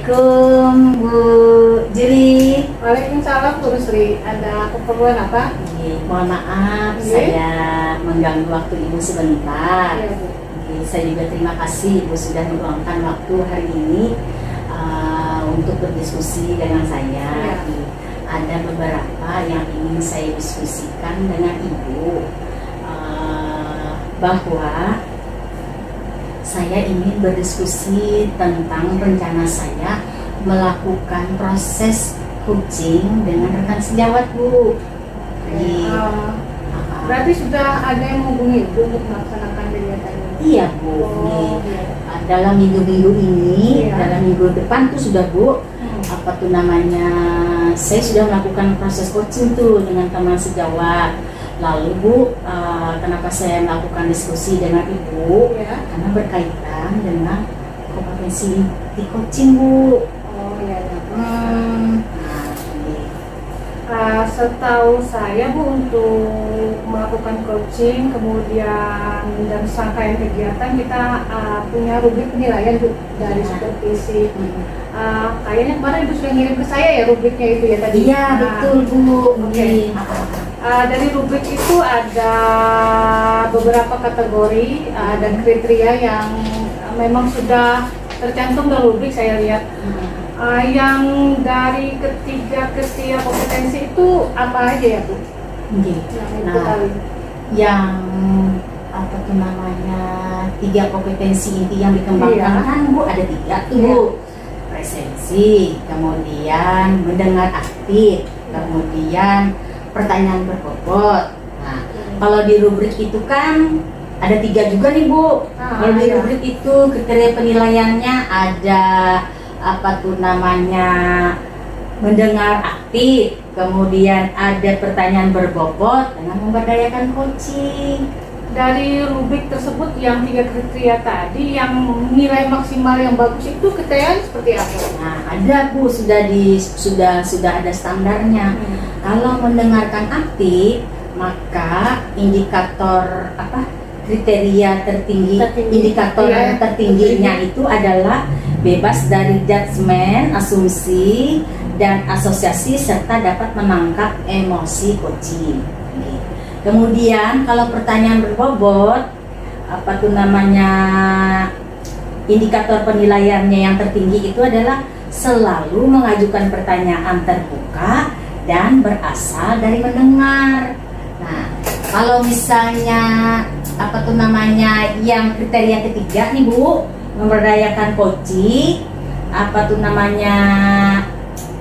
Assalamualaikum Bu Juli. Waalaikumsalam Bu Rusli. Ada keperluan apa? Mohon maaf saya mengganggu waktu Ibu sebentar. Iya, Bu. Saya juga terima kasih Ibu sudah meluangkan waktu hari ini untuk berdiskusi dengan saya. Ada beberapa yang ingin saya diskusikan dengan Ibu, bahwa saya ingin berdiskusi tentang rencana saya melakukan proses coaching dengan rekan sejawat Bu. Berarti sudah ada yang menghubungi Ibu untuk melaksanakan kegiatan ini? Iya Bu. Dalam minggu-minggu ini, dalam minggu depan tuh sudah Bu, apa tuh namanya, saya sudah melakukan proses coaching tuh dengan teman sejawat. Lalu Bu, kenapa saya melakukan diskusi dengan Ibu? Karena berkaitan dengan kompetensi di coaching Bu. Setahu saya Bu, untuk melakukan coaching kemudian dan serangkaian kegiatan kita punya rubrik penilaian Bu dari supervisi. Kayaknya kemarin Ibu sudah ngirim ke saya ya rubriknya itu ya tadi. Iya betul Bu. Dari rubrik itu ada beberapa kategori dan kriteria yang memang sudah tercantum dalam rubrik saya lihat. Yang dari ketiga kompetensi itu apa aja ya Bu? Yang apa tuh namanya, 3 kompetensi inti yang dikembangkan kan Bu, ada 3 tuh Bu. Presensi, kemudian mendengar aktif, kemudian pertanyaan berbobot. Nah, kalau di rubrik itu kan ada 3 juga nih Bu. Kalau di rubrik itu kriteria penilaiannya ada apa tuh namanya, mendengar aktif, kemudian ada pertanyaan berbobot dengan memberdayakan coaching. Dari rubrik tersebut yang 3 kriteria tadi, yang nilai maksimal yang bagus itu kriteria seperti apa? Nah, ada Bu, sudah ada standarnya. Kalau mendengarkan aktif, maka indikator kriteria tertinggi. Indikator tertingginya itu adalah bebas dari judgement, asumsi, dan asosiasi serta dapat menangkap emosi coaching. Kemudian kalau pertanyaan berbobot, apa tuh namanya, indikator penilaiannya yang tertinggi itu adalah selalu mengajukan pertanyaan terbuka dan berasal dari mendengar. Nah, kalau misalnya apa tuh namanya, yang kriteria ketiga nih Bu, memberdayakan coaching, apa tuh namanya,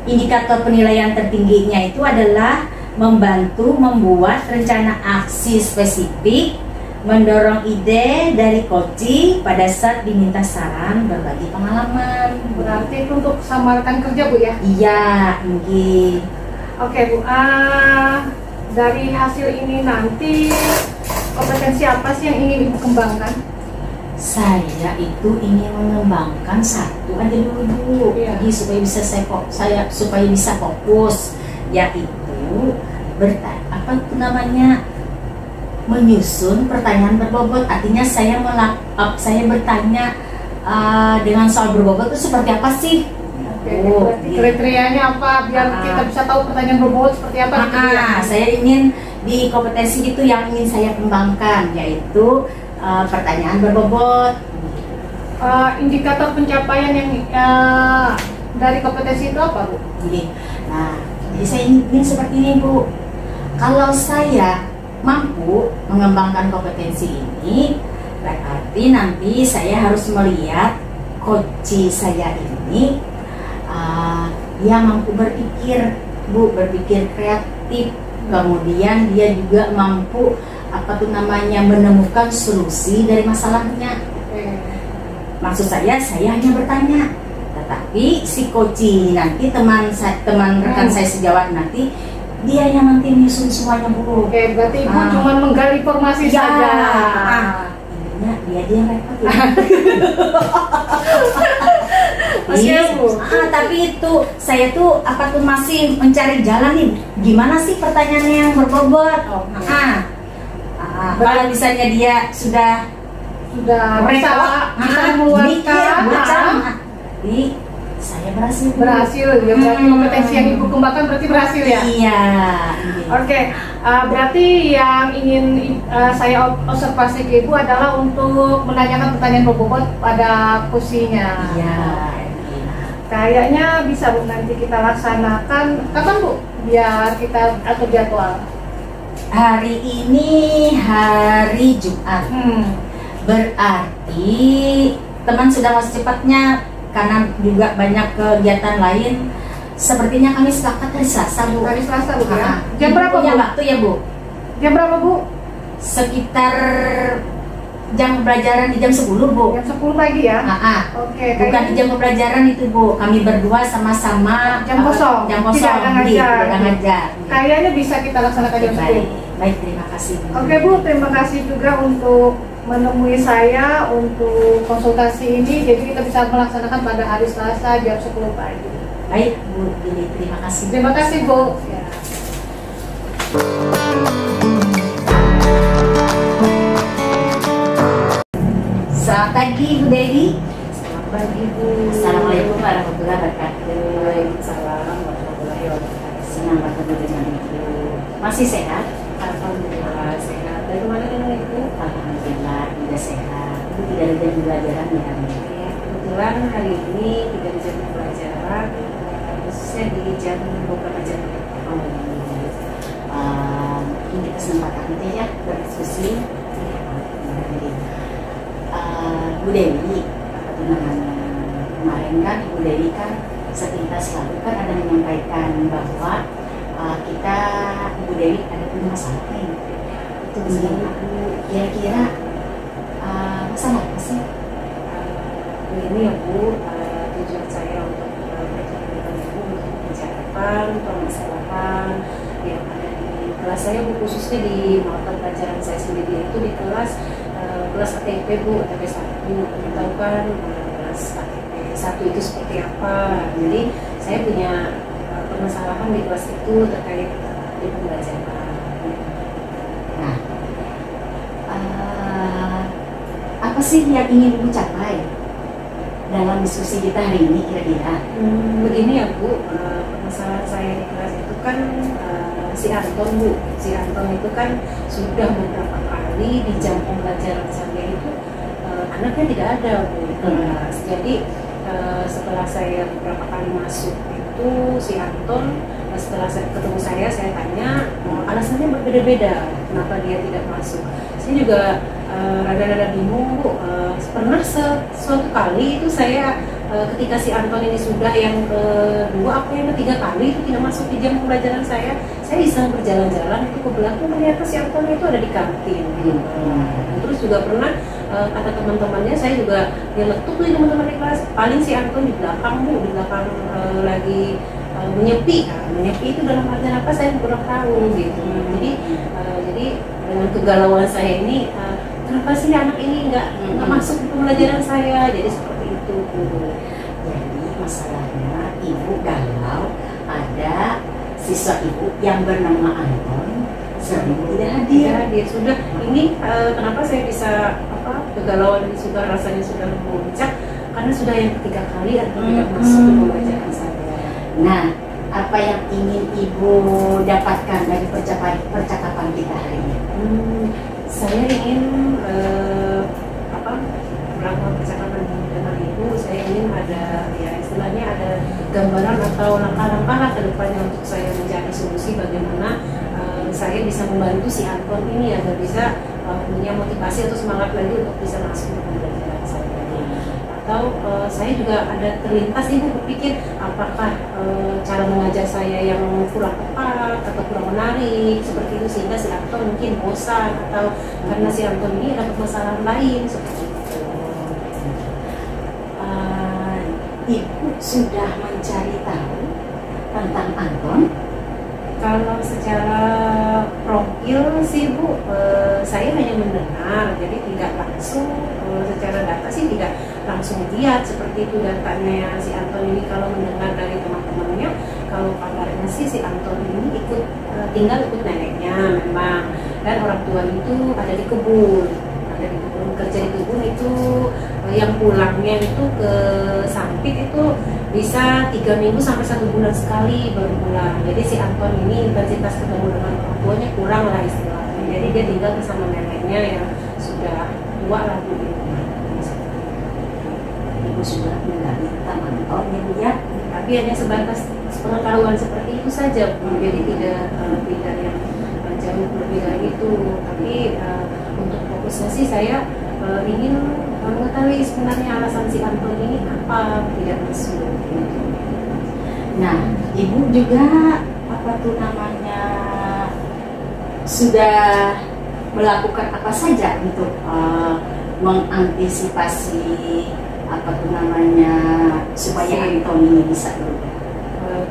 indikator penilaian tertingginya itu adalah membantu membuat rencana aksi spesifik, mendorong ide dari coaching pada saat diminta saran berbagi pengalaman. Berarti itu untuk samarkan kerja Bu ya? Iya, mungkin. Oke Bu, dari hasil ini nanti kompetensi apa sih yang ingin Ibu kembangkan? Saya itu ingin mengembangkan satu aja dulu Bu, jadi supaya bisa fokus, yaitu menyusun pertanyaan berbobot. Artinya saya bertanya dengan soal berbobot itu seperti apa sih? Kriterianya apa biar kita bisa tahu pertanyaan berbobot seperti apa? Saya ingin di kompetensi itu yang ingin saya kembangkan, yaitu pertanyaan berbobot. Indikator pencapaian yang dari kompetensi itu apa Bu? Nah, jadi saya ingin seperti ini Bu. Kalau saya mampu mengembangkan kompetensi ini, berarti nanti saya harus melihat coach saya ini dia mampu berpikir Bu, berpikir kreatif, kemudian dia juga mampu apa tuh namanya, menemukan solusi dari masalahnya. Maksud saya hanya bertanya, tetapi si coach nanti teman rekan saya sejawat nanti dia yang nanti menyusun semuanya Bu. Berarti Ibu cuma menggali informasi saja. Intinya dia yang repot ya. Tapi itu saya tuh apa tuh masih mencari jalan nih, gimana sih pertanyaannya yang berbobot. Kalau misalnya dia sudah bisa mengeluarkan, saya berhasil. Berhasil ya, berarti kompetensi yang Ibu kembangkan berarti berhasil ya? Iya. Oke, berarti yang ingin saya observasi ke Ibu adalah untuk menanyakan pertanyaan berbobot pada kursinya. Iya. Kayaknya bisa Bu, nanti kita laksanakan kapan Bu? Biar kita atur jadwal. Hari ini hari Jumat. Berarti teman sudah mau secepatnya karena juga banyak kegiatan lain. Sepertinya kami sepakat hari Selasa, Bu. Hari Selasa, Bu ya. Jam berapa, Bu? waktu ya, Bu? Jam berapa, Bu? Sekitar jam pembelajaran di jam 10, Bu. Jam 10 pagi ya? Oke. Bukan di jam pembelajaran itu, Bu. Kami berdua sama-sama jam kosong. Jam kosong. Tidak ada ngajar. Kayaknya bisa kita laksanakan jam 10. Baik, terima kasih, Bu. Oke, Bu, terima kasih juga untuk menemui saya untuk konsultasi ini. Jadi kita bisa melaksanakan pada hari Selasa jam 10 pagi. Baik, Bu. Terima kasih. Terima kasih, Bu. Ya. Selamat pagi, Bu Dewi. Selamat pagi, Bu. Assalamualaikum warahmatullahi wabarakatuh. Waalaikumsalam warahmatullahi wabarakatuh. Senang bertemu dengan Ibu. Masih sehat? Alhamdulillah sehat. Dari mana dengan Ibu? Alhamdulillah, tidak sehat. Ibu tidak ada jam pelajaran ya? Ya, kebetulan hari ini tidak ada jam pelajaran, khususnya di jam beberapa jam. Ini kesempatan kita ya berdiskusi. Bu Dewi, apa namanya, kemarin kan Ibu Dewi kan sepintas lalu kan ada menyampaikan bahwa kita Ibu Dewi ada punya masalah nih. Itu kira-kira masalah apa sih? Ini ya Bu, tujuan saya untuk bertemu dengan Ibu untuk membicarakan permasalahan yang ada di kelas saya, Bu, khususnya di mata pelajaran saya sendiri, itu di kelas ATP, Bu, ATP 1. Tahu kan kelas ATP 1 itu seperti apa. Jadi saya punya permasalahan di kelas itu terkait di pembelajaran. Nah, apa sih yang ingin Ibu capai dalam diskusi kita hari ini kira-kira? Begini ya, Bu, permasalahan saya di kelas itu kan si Anton, Bu. Si Anton itu kan sudah beberapa kali di jam pembelajaran saya itu anaknya tidak ada, Bu, di kelas. Jadi setelah saya beberapa kali masuk itu si Anton, setelah ketemu saya tanya, alasannya berbeda-beda kenapa dia tidak masuk. Saya juga rada-rada bingung, Bu. Pernah suatu kali itu saya ketika si Anton ini sudah yang kedua apa yang ketiga kali itu tidak masuk di jam pembelajaran saya iseng berjalan-jalan itu ke belakang, ternyata si Anton itu ada di kantin. Terus juga pernah kata teman-temannya, saya juga nyeletuk tuh teman-teman di kelas, paling si Anton di belakang, Bu, di belakang lagi menyepi. Menyepi itu dalam artian apa saya kurang tahu gitu. Jadi dengan kegalauan saya ini, kenapa sih anak ini nggak masuk di pembelajaran saya? Jadi seperti itu, Bu. Jadi masalahnya Ibu galau ada siswa Ibu yang bernama Anton sering tidak hadir. Sudah ini kenapa saya bisa kegalauan ini sudah rasanya sudah memuncak karena sudah yang ketiga kali Anton tidak masuk di pembelajaran saya. Nah, apa yang ingin Ibu dapatkan dari percakapan kita hari ini? Saya ingin melakukan percakapan dengan Ibu. Saya ingin ada, ya istilahnya ada gambaran atau langkah-langkah ke depannya untuk saya mencari solusi bagaimana saya bisa membantu si Anton ini agar bisa punya motivasi atau semangat lagi untuk bisa masuk ke pembelajaran saya. Atau saya juga ada terlintas, Ibu berpikir apakah cara mengajar saya yang kurang tepat atau kurang menarik seperti itu sehingga si Anton mungkin bosan atau karena si Anton ini ada permasalahan lain seperti itu. Ibu sudah mencari tahu tentang Anton? Kalau secara profil sih, Bu, saya hanya mendengar, jadi tidak langsung secara data sih tidak langsung lihat seperti itu datanya si Anton ini. Kalau mendengar dari teman-temannya, kalau kabarnya sih si Anton ini tinggal ikut neneknya memang, dan orang tua itu ada di kebun, kerja di kebun itu, yang pulangnya itu ke Sampit itu bisa 3 minggu sampai 1 bulan sekali baru pulang. Jadi si Anton ini intensitas ketemu dengan orang tuanya kurang lah istilahnya. Jadi dia tinggal bersama neneknya yang sudah tua lah Bu. Ibu sudah nggak minta Anton ya, Tapi hanya sebatas pengetahuan seperti itu saja Bu. Jadi tidak yang jauh lebih dari itu. Tapi untuk fokusnya sih saya ingin mengetahui sebenarnya alasan si Anton ini apa tidak masuk. Nah, ibu juga apa tuh namanya sudah melakukan apa saja untuk mengantisipasi apa tuh namanya supaya Anton ini bisa berubah?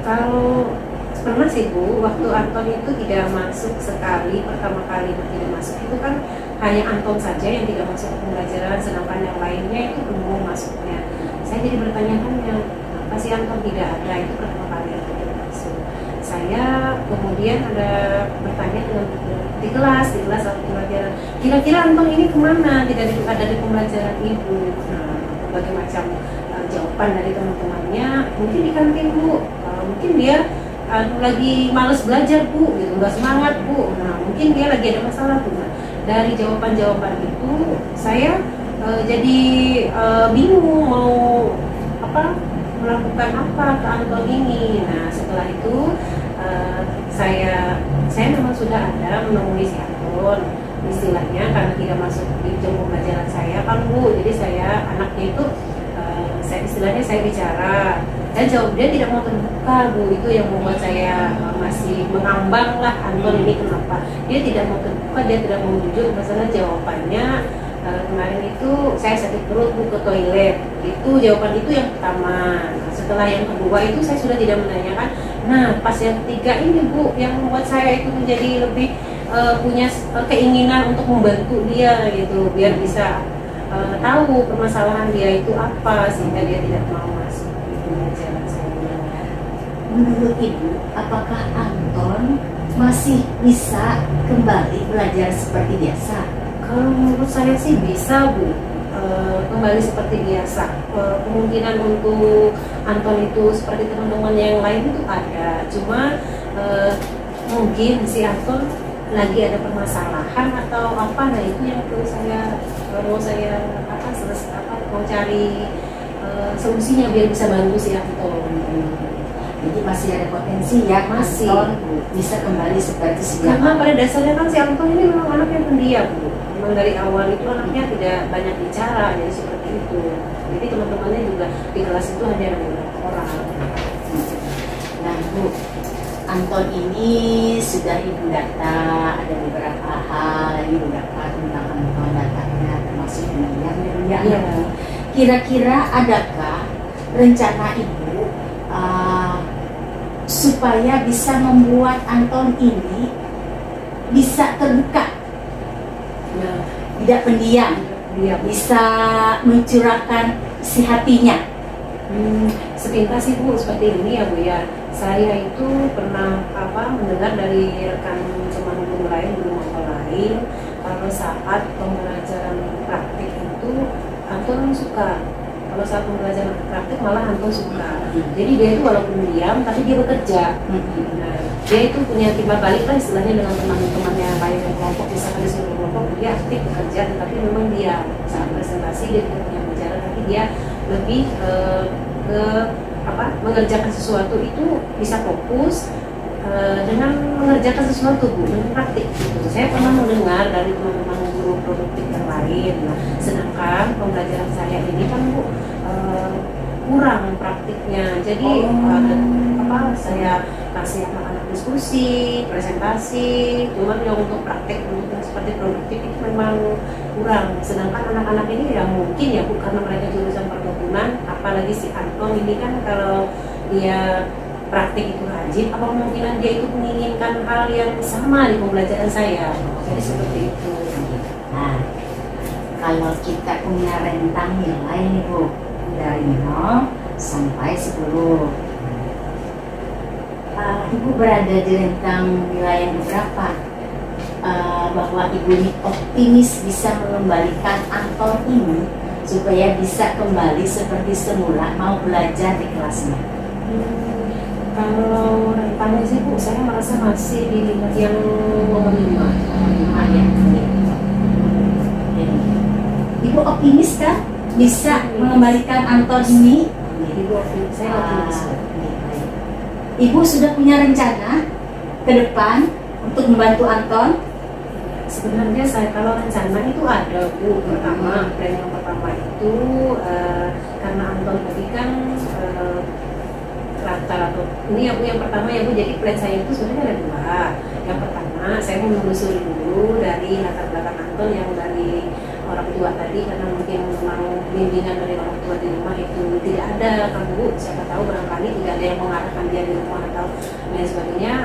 Kalau pernah sih Bu, waktu Anton itu tidak masuk sekali, pertama kali tidak masuk itu kan hanya Anton saja yang tidak masuk ke pembelajaran, sedangkan yang lainnya itu belum masuknya. Saya jadi bertanya-tanya, kenapa sih Anton tidak ada? Itu pertama kali Anton tidak masuk. Saya kemudian ada bertanya dengan di kelas waktu pembelajaran, kira-kira Anton ini kemana? Tidak ada di pembelajaran Ibu. Nah, berbagai macam jawaban dari teman-temannya, mungkin di kantin Bu, mungkin dia lagi males belajar Bu, gitu, nggak semangat Bu. Nah, mungkin dia lagi ada masalah Bu. Nah, dari jawaban-jawaban itu saya jadi bingung mau melakukan apa ke Anton ini. Nah, setelah itu saya memang sudah ada menemui si Anton, istilahnya karena tidak masuk di jam pembelajaran saya kan Bu. Jadi saya anaknya itu istilahnya saya bicara dan jawab dia tidak mau terbuka Bu. Itu yang membuat saya masih mengambang lah Anton ini kenapa dia tidak mau terbuka, dia tidak mau jujur masalah jawabannya. Kemarin itu saya sakit perut Bu, ke toilet, itu jawaban itu yang pertama. Nah, setelah yang kedua itu saya sudah tidak menanyakan. Nah, pas yang ketiga ini Bu, yang membuat saya itu menjadi lebih punya keinginan untuk membantu dia gitu, biar bisa tahu permasalahan dia itu apa sehingga dia tidak mau masuk di pembelajaran saya. Menurut Ibu, apakah Anton masih bisa kembali belajar seperti biasa? Kalau menurut saya sih bisa Bu, kembali seperti biasa. Kemungkinan untuk Anton itu seperti teman-teman yang lain itu ada, cuma mungkin si Anton lagi ada permasalahan atau apa. Nah, itu yang perlu saya mau cari solusinya biar bisa bantu si Anton. Jadi masih ada potensi ya, Masih. Anton bisa kembali seperti sedia Karena kala. pada dasarnya kan si Anton ini memang anak yang pendiam Bu. Memang dari awal itu anaknya tidak banyak bicara, jadi seperti itu. Jadi teman-temannya juga di kelas itu hanya ada beberapa orang. Nah Bu, Anton ini sudah Ibu data, ada beberapa hal yang Ibu data tentang Anton, datanya termasuk pendiam ya. Iya. Kira-kira adakah rencana Ibu supaya bisa membuat Anton ini bisa terbuka, Nah, tidak pendiam, dia bisa mencurahkan isi hatinya? sepintas sih Bu seperti ini ya Bu ya. Saya itu pernah mendengar dari rekan teman guru lain, guru mata lain, kalau saat pembelajaran praktik itu Anton suka. Kalau saat pembelajaran praktik malah Anton suka. Jadi dia itu walaupun diam tapi dia bekerja. Nah, dia itu punya timbal balik lah istilahnya dengan teman-teman yang lain yang kelompok, misalkan di seluruh kelompok dia aktif bekerja, tetapi memang dia saat presentasi dia tidak punya bicara, tapi dia lebih mengerjakan sesuatu itu bisa fokus dengan mengerjakan sesuatu Bu, dengan praktik gitu. Saya pernah mendengar dari teman-teman guru produktif yang lain. Nah, sedangkan pembelajaran saya ini kan Bu kurang praktiknya. Jadi saya kasih anak-anak diskusi, presentasi, cuman yang untuk praktek untuk seperti produktif itu memang kurang. Sedangkan anak-anak ini ya mungkin ya Bu, karena mereka jurusan perkebunan, apalagi si Anton ini kan kalau dia praktik itu rajin, apa kemungkinan dia itu menginginkan hal yang sama di pembelajaran saya. Jadi seperti itu. Nah, kalau kita punya rentang nilai nih Bu, dari 0 sampai 10, Ibu berada di rentang nilai yang berapa? Bahwa Ibu ini optimis bisa mengembalikan Anton ini supaya bisa kembali seperti semula mau belajar di kelasnya? Kalau rentangnya sih Bu, saya merasa masih di yang nomor 5 ya. Ibu optimis kan bisa mengembalikan Anton ini? Ibu optimis, saya optimis. Ibu sudah punya rencana ke depan untuk membantu Anton? Sebenarnya saya kalau rencana itu ada Bu. Pertama, plan yang pertama itu karena Anton tadi kan rata-rata ini ya Bu, yang pertama ya Bu, jadi plan saya itu sebenarnya ada dua. Yang pertama saya mau menelusuri dulu dari latar belakang Anton yang dari orang tua tadi, karena mungkin memang bimbingan dari orang tua di rumah itu tidak ada kan Bu, siapa tahu barangkali tidak ada yang mengarahkan dia di rumah atau lain sebagainya.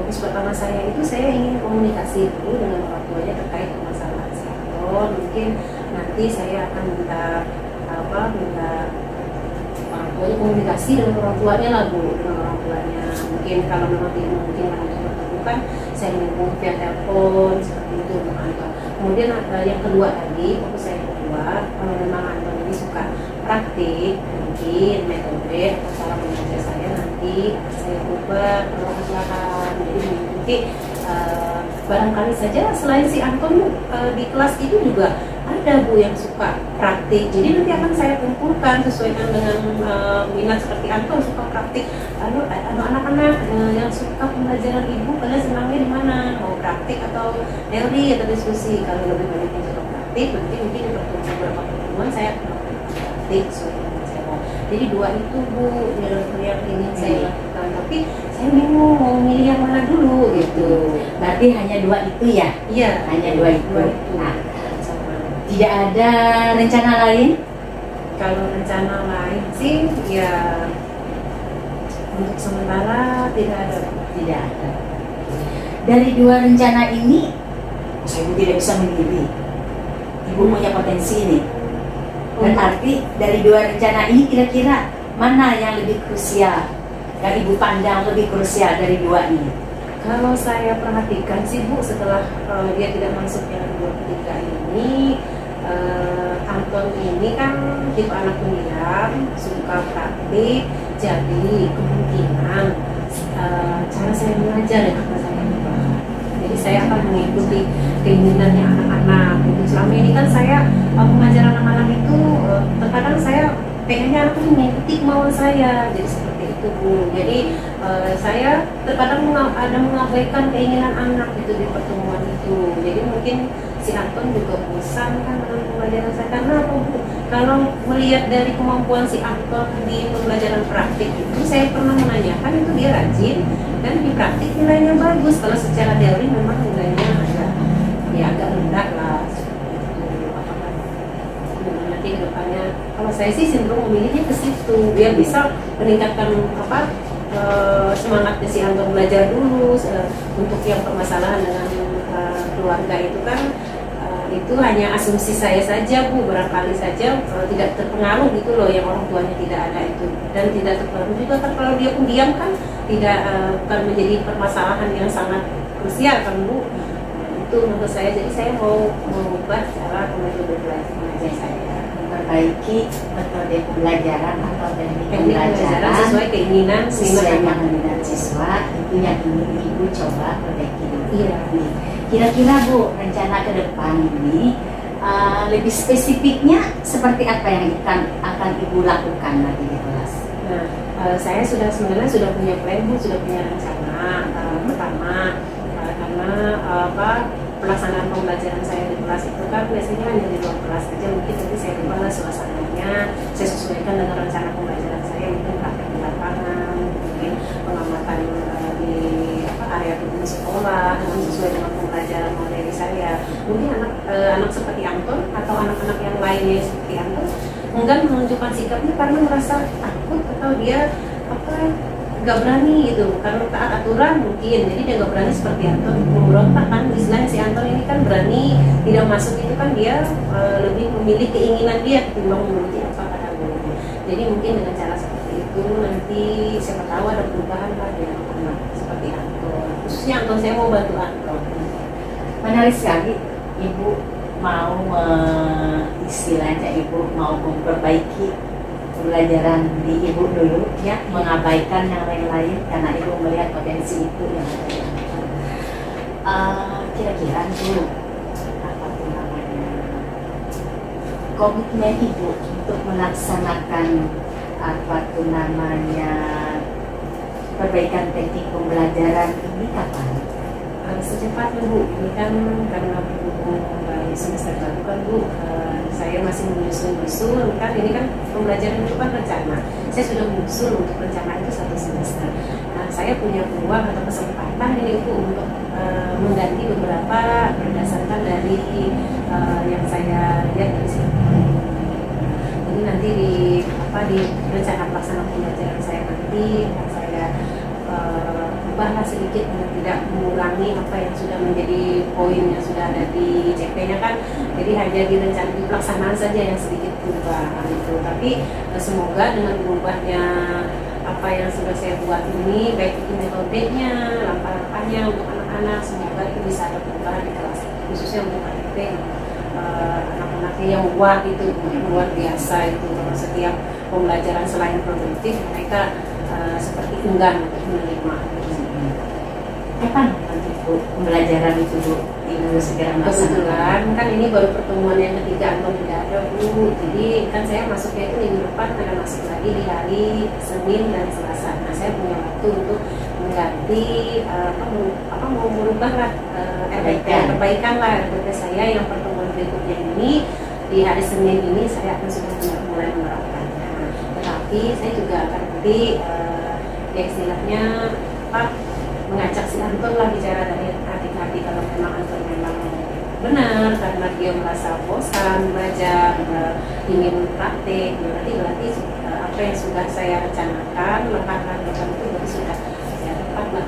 Fokus pertama saya itu saya ingin komunikasi dulu dengan orang tuanya terkait permasalahan si Anton. Mungkin nanti saya akan minta orang tuanya komunikasi dengan orang tuanya lah Bu, dengan orang tuanya. Mungkin kalau memang tidak memungkinkan untuk bertemu kan saya menghubung via telepon seperti itu untuk Anton. Kemudian yang kedua tadi, fokus saya kedua, kalau memang Anton ini suka praktik, mungkin metode atau cara mengajar saya nanti saya ubah perlahan-lahan. Jadi mengikuti barangkali saja selain si Anton di kelas itu juga ada Bu yang suka praktik. Jadi nanti akan saya kumpulkan sesuaikan dengan minat seperti Anton suka praktik. Lalu anak-anak yang suka pembelajaran ibu, kalian senangnya di mana? Mau praktik atau teori atau diskusi? Kalau lebih banyak yang suka praktik, nanti mungkin di beberapa pertemuan saya akan praktik sesuai dengan saya mau. Jadi dua itu Bu yang ingin saya lakukan. Tapi saya bingung mau milih yang mana dulu gitu. Berarti hanya dua itu ya? Iya, hanya dua itu. Nah, tidak ada rencana lain? Kalau rencana lain sih ya untuk sementara tidak ada. Tidak ada. Dari dua rencana ini, saya tidak bisa memilih. Ibu punya potensi ini. Berarti dari dua rencana ini kira-kira mana yang lebih krusial? Yang ibu pandang lebih krusial dari dua ini? Kalau saya perhatikan sih Bu, setelah dia tidak masuk yang dua ketiga ini, Anton ini kan tipe anak pendiam, suka praktik, jadi kemungkinan cara saya mengajar ya karena saya berubah. Jadi saya akan mengikuti keinginannya anak-anak. Selama ini kan saya mengajar anak-anak itu terkadang saya pengennya anak itu mengikuti kemauan saya, jadi seperti itu Bu. Jadi saya terkadang ada mengabaikan keinginan anak itu di pertemuan itu. Jadi mungkin si Anton juga bosan kan dengan pembelajaran saya. Karena apa Bu? Kalau melihat dari kemampuan si Anton di pembelajaran praktik itu, saya pernah menanyakan itu dia rajin dan di praktik nilainya bagus. Kalau secara teori memang nilainya agak rendah lah. Apakah nanti ke depannya? Kalau saya sih cenderung memilihnya ke situ, biar bisa meningkatkan semangatnya si Anton belajar dulu. Untuk yang permasalahan dengan keluarga itu kan itu hanya asumsi saya saja Bu, barangkali saja tidak terpengaruh gitu loh, yang orang tuanya tidak ada itu, dan tidak terpengaruh juga kan kalau dia pun diam kan tidak akan menjadi permasalahan yang sangat krusial kan Bu. Itu menurut saya, jadi saya mau mengubah cara metode belajar saya, memperbaiki metode pembelajaran atau teknik pembelajaran sesuai keinginan siswa. Itu yang ingin ibu coba perbaiki. Iya. Kira-kira Bu, rencana ke depan ini lebih spesifiknya seperti apa yang akan ibu lakukan nanti di kelas? Nah, saya sebenarnya sudah punya plan Bu, sudah punya rencana. Pertama, karena pelaksanaan pembelajaran saya di kelas itu kan biasanya hanya di luar kelas saja, mungkin nanti saya ubah suasananya, saya sesuaikan dengan rencana pembelajaran saya, mungkin praktek di lapangan, mungkin pengamatan di area gedung sekolah sesuai dengan pembelajaran materi saya. Mungkin anak seperti Anton atau anak-anak yang lainnya seperti Anton enggan menunjukkan sikapnya karena merasa takut atau dia nggak berani gitu, karena taat aturan mungkin, jadi dia nggak berani seperti Anton memberontak kan. Istilahnya si Anton ini kan berani tidak masuk, itu kan dia lebih memilih keinginan dia ketimbang menuruti apa kata gurunya. Jadi mungkin dengan cara seperti itu nanti siapa tahu ada perubahan lah di anak-anak seperti Anton. Khususnya Anton, saya mau bantu Anton. Menarik sekali Ibu mau istilahnya Ibu mau memperbaiki pembelajaran di Ibu dulu ya, mengabaikan yang lain-lain karena Ibu melihat potensi itu yang ada. Kira-kira Bu, apa tuh namanya komitmen Ibu untuk melaksanakan apa tuh namanya perbaikan teknik pembelajaran ini kapan? Secepatnya Bu, ini kan karena berhubung dari semester baru kan Bu, saya masih menyusun kan, ini kan pembelajaran itu kan rencana. Saya sudah menyusun untuk rencana itu 1 semester. Nah, saya punya peluang atau kesempatan ini Bu untuk mengganti beberapa berdasarkan dari yang saya lihat dari sini. Jadi nanti di rencana pelaksanaan pembelajaran saya nanti akan saya ubahlah sedikit dengan tidak mengurangi apa yang sudah menjadi poin yang sudah ada di CP-nya kan. Jadi hanya di rencana di pelaksanaan saja yang sedikit berubah gitu. Tapi semoga dengan berubahnya apa yang sudah saya buat ini, baik itu metodenya, langkah-langkahnya untuk anak-anak, semoga itu bisa ada perubahan di kelas, khususnya untuk ADP anak-anaknya yang wah itu luar biasa itu. Kalau setiap pembelajaran selain produktif mereka seperti enggan untuk menerima. Kapan nanti Bu pembelajaran itu Bu Ibu segera melaksanakan? Kebetulan kan ini baru pertemuan yang ketiga atau tidak ada Bu. Jadi kan saya masuknya itu minggu depan akan masuk lagi di hari Senin dan Selasa. Nah, saya punya waktu untuk mengganti mau merubah lah perbaikan lah RPP saya yang pertemuan berikutnya ini. Di hari Senin ini saya akan sudah mulai menerapkannya. Tetapi saya juga akan nanti ya istilahnya mengajak si Anton lah bicara dari hati-hati. Kalau memang Anton memang benar karena dia merasa bosan belajar, ingin praktik, berarti apa yang sudah saya rencanakan, langkah-langkah itu berarti sudah saya tepat lah.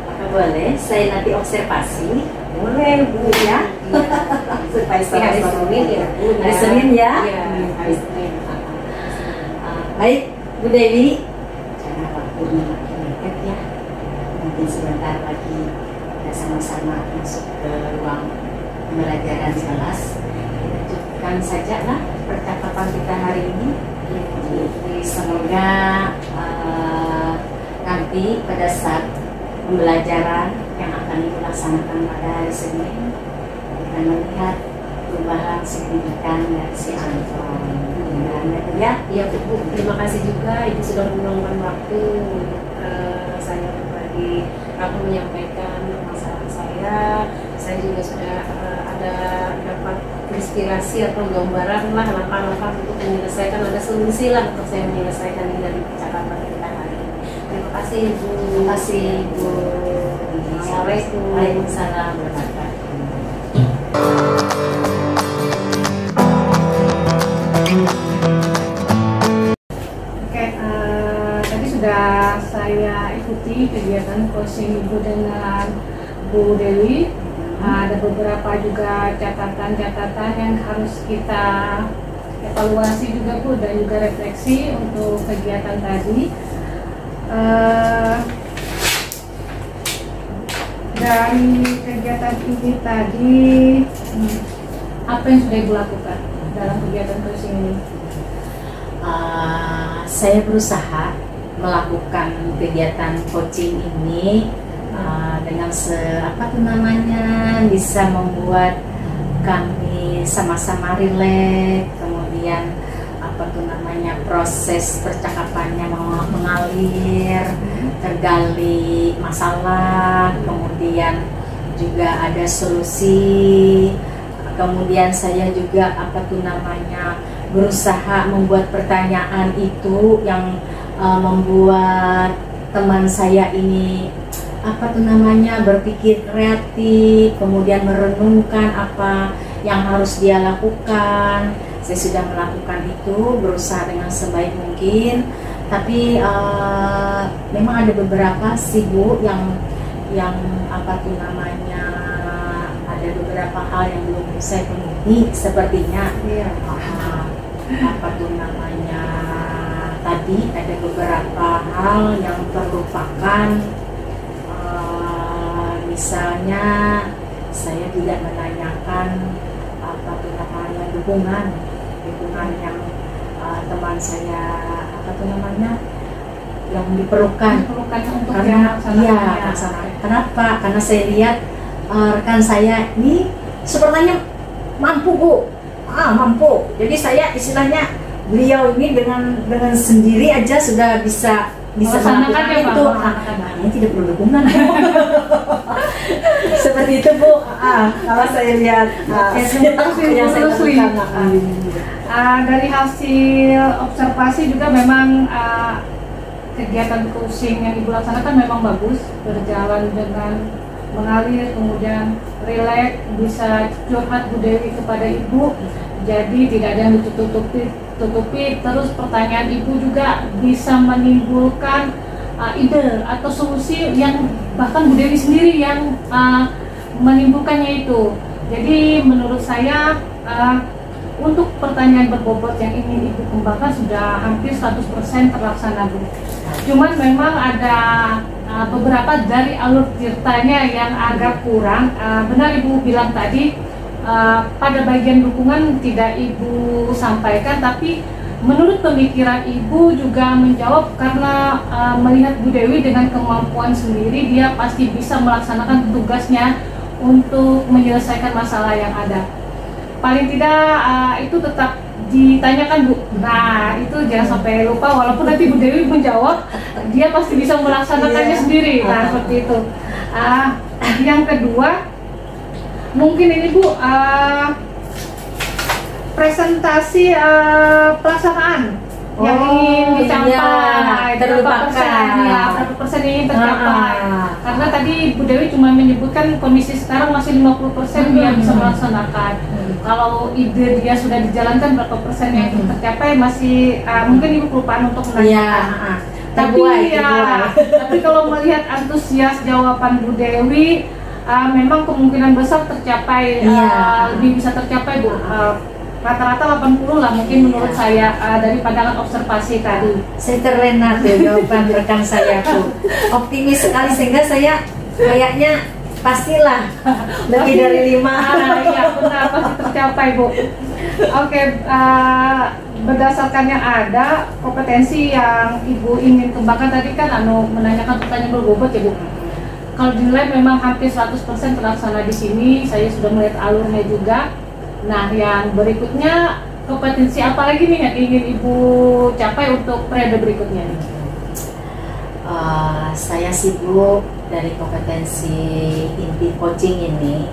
Maka boleh saya nanti observasi. Boleh Bu ya. Supaya hari Senin ya Bu. Hari Senin ya. Iya, hari Senin. Baik Bu Dewi, karena waktunya makin dekat ya, mungkin sebentar lagi kita sama-sama masuk ke ruang pembelajaran kelas. Kita cukupkan saja lah percakapan kita hari ini. Jadi semoga nanti pada saat pembelajaran yang akan dilaksanakan pada hari Senin, kita melihat perubahan signifikan dari si Anton. Ya, ya Bu, terima kasih juga Ibu sudah meluangkan waktu saya berbagi, aku menyampaikan masalah saya. Saya juga sudah ada dapat inspirasi atau gambaran lah langkah-langkah untuk menyelesaikan, ada solusi lah untuk saya menyelesaikan ini dari percakapan kita hari ini. Terima kasih Bu. Terima kasih Bu. Assalamualaikum. Waalaikumsalam warahmatullahi Tadi sudah saya ikuti kegiatan coaching Ibu dengan Bu Dewi. Ada beberapa juga catatan-catatan yang harus kita evaluasi juga Bu, dan juga refleksi untuk kegiatan tadi. Dari kegiatan ini tadi, apa yang sudah Ibu lakukan dalam kegiatan coaching ini? Saya berusaha melakukan kegiatan coaching ini dengan bisa membuat kami sama-sama rileks, kemudian proses percakapannya mengalir, tergali masalah, kemudian juga ada solusi, kemudian saya juga berusaha membuat pertanyaan itu yang membuat teman saya ini berpikir kreatif, kemudian merenungkan apa yang harus dia lakukan. Saya sudah melakukan itu, berusaha dengan sebaik mungkin, tapi memang ada beberapa sih Bu yang ada beberapa hal yang belum saya penuhi sepertinya. Tadi ada beberapa hal yang terlupakan, misalnya saya tidak menanyakan apa tuh namanya dukungan yang teman saya apa tuh namanya yang diperlukan untuk karena yang kenapa? Karena saya lihat rekan saya ini sepertinya mampu Bu, mampu. Jadi saya istilahnya beliau ini dengan sendiri aja sudah bisa melakukan ya, itu. Ini tidak perlu dukungan. Seperti itu Bu. Kalau saya lihat yang saya lakukan. Dari hasil observasi juga memang kegiatan coaching yang Ibu laksanakan memang bagus, berjalan dengan mengalir, kemudian rileks, bisa curhat Bu Dewi kepada Ibu, jadi tidak ada yang ditutupi, terus pertanyaan Ibu juga bisa menimbulkan ide atau solusi yang bahkan Bu Dewi sendiri yang menimbulkannya itu. Jadi menurut saya untuk pertanyaan berbobot yang ingin Ibu kembangkan sudah hampir 100% terlaksana Bu. Cuman memang ada beberapa dari alur ceritanya yang agak kurang. Benar Ibu bilang tadi pada bagian dukungan tidak Ibu sampaikan, tapi menurut pemikiran Ibu juga menjawab karena melihat Bu Dewi dengan kemampuan sendiri, dia pasti bisa melaksanakan tugasnya untuk menyelesaikan masalah yang ada. Paling tidak itu tetap ditanyakan Bu. Nah itu jangan sampai lupa, walaupun nanti Bu Dewi menjawab, dia pasti bisa melaksanakannya sendiri. Nah seperti itu. Yang kedua, mungkin ini Bu, presentasi pelaksanaan yang ingin dicapai, berapa persen ingin tercapai. Karena tadi Bu Dewi cuma menyebutkan kondisi sekarang masih 50% dia bisa melaksanakan. Kalau ide dia sudah dijalankan, berapa persen yang tercapai masih mungkin Ibu kelupaan untuk menanyakan. Tapi kalau melihat antusias jawaban Bu Dewi, memang kemungkinan besar tercapai, lebih bisa tercapai Bu. Rata-rata 80 lah mungkin menurut saya dari pandangan observasi tadi. Saya terlena tuh jawaban rekan saya tuh, optimis sekali sehingga saya kayaknya pastilah lebih dari 5. Iya benar, pasti tercapai Bu. Oke, berdasarkan yang ada kompetensi yang Ibu ingin kembangkan tadi kan menanyakan pertanyaan berbobot ya Bu. Kalau dinilai memang hampir 100% terlaksana di sini, saya sudah melihat alurnya juga. Nah, yang berikutnya kompetensi apa lagi nih yang ingin Ibu capai untuk periode berikutnya nih? Saya sibuk dari kompetensi inti coaching ini,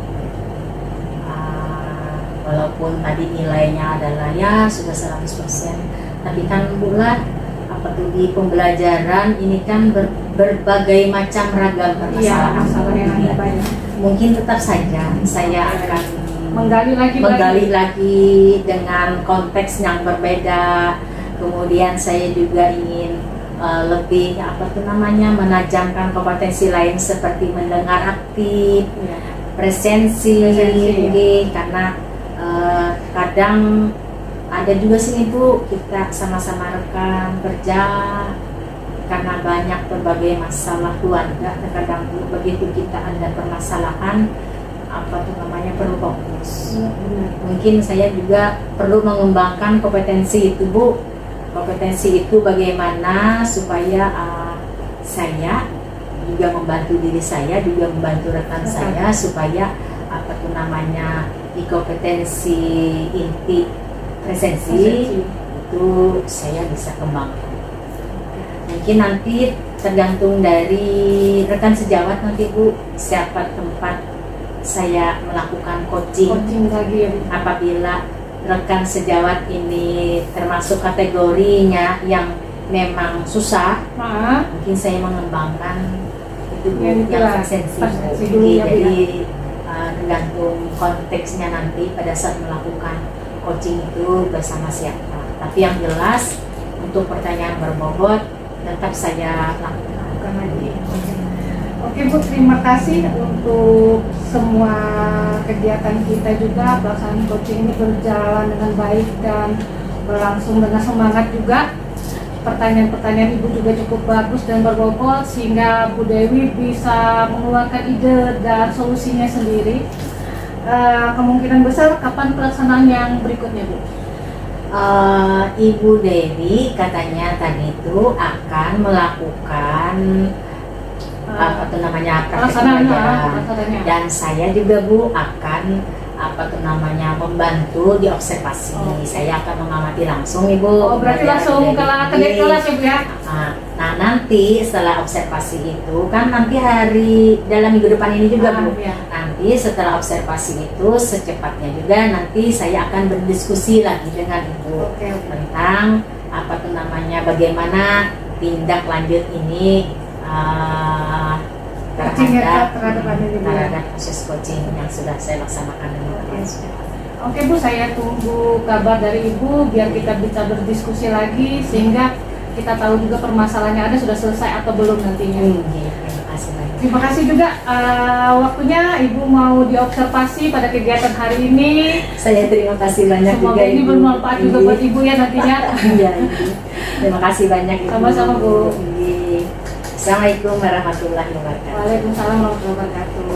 walaupun tadi nilainya adalah ya sudah 100%, tapi kan bulan di pembelajaran ini kan berbagai macam ragam permasalahan. Mungkin tetap saja saya akan menggali lagi dengan konteks yang berbeda. Kemudian saya juga ingin lebih menajamkan kompetensi lain seperti mendengar aktif, presensi. Karena kadang ada juga sini Bu, kita sama-sama rekan kerja karena banyak berbagai masalah keluarga. Terkadang begitu kita ada permasalahan perlu fokus. Mungkin saya juga perlu mengembangkan kompetensi itu Bu. Kompetensi itu bagaimana supaya saya juga membantu diri saya, juga membantu rekan saya supaya di kompetensi inti presensi itu saya bisa kembangkan. Mungkin nanti tergantung dari rekan sejawat nanti Bu, siapa tempat saya melakukan coaching lagi ya. Apabila rekan sejawat ini termasuk kategorinya yang memang susah, mungkin saya mengembangkan itu yang presensi. Jadi tergantung konteksnya nanti pada saat melakukan coaching itu bersama siapa. Tapi yang jelas untuk pertanyaan berbobot tetap saya lakukan lagi. Oke Bu, terima kasih untuk semua kegiatan kita juga. Pelaksanaan coaching ini berjalan dengan baik dan berlangsung dengan semangat juga. Pertanyaan-pertanyaan Ibu juga cukup bagus dan berbobot sehingga Bu Dewi bisa mengeluarkan ide dan solusinya sendiri. kemungkinan besar kapan pelaksanaan yang berikutnya, Bu? Ibu Dewi katanya tadi itu akan melakukan apa tuh namanya praktek pelajaran, dan saya juga Bu akan apa tuh namanya membantu di observasi. Saya akan mengamati langsung Ibu. Oh, berarti langsung ke kelas ya Bu ya? Nah nanti setelah observasi itu kan nanti hari dalam minggu depan ini juga Bu. Ya. Nanti setelah observasi itu secepatnya juga nanti saya akan berdiskusi lagi dengan Ibu tentang apa tuh namanya bagaimana tindak lanjut ini terhadap proses coaching yang sudah saya laksanakan dengan teman-teman. Oke Bu, saya tunggu kabar dari Ibu biar kita bisa berdiskusi lagi sehingga kita tahu juga permasalahannya ada sudah selesai atau belum nantinya. Terima kasih banyak. Terima kasih juga waktunya Ibu mau diobservasi pada kegiatan hari ini. Saya terima kasih banyak. Semoga juga ini Ibu. bermanfaat juga buat Ibu ya nantinya. Iya, Ibu. Terima kasih banyak Ibu. Sama-sama Bu. Assalamualaikum warahmatullahi wabarakatuh. Waalaikumsalam warahmatullahi wabarakatuh.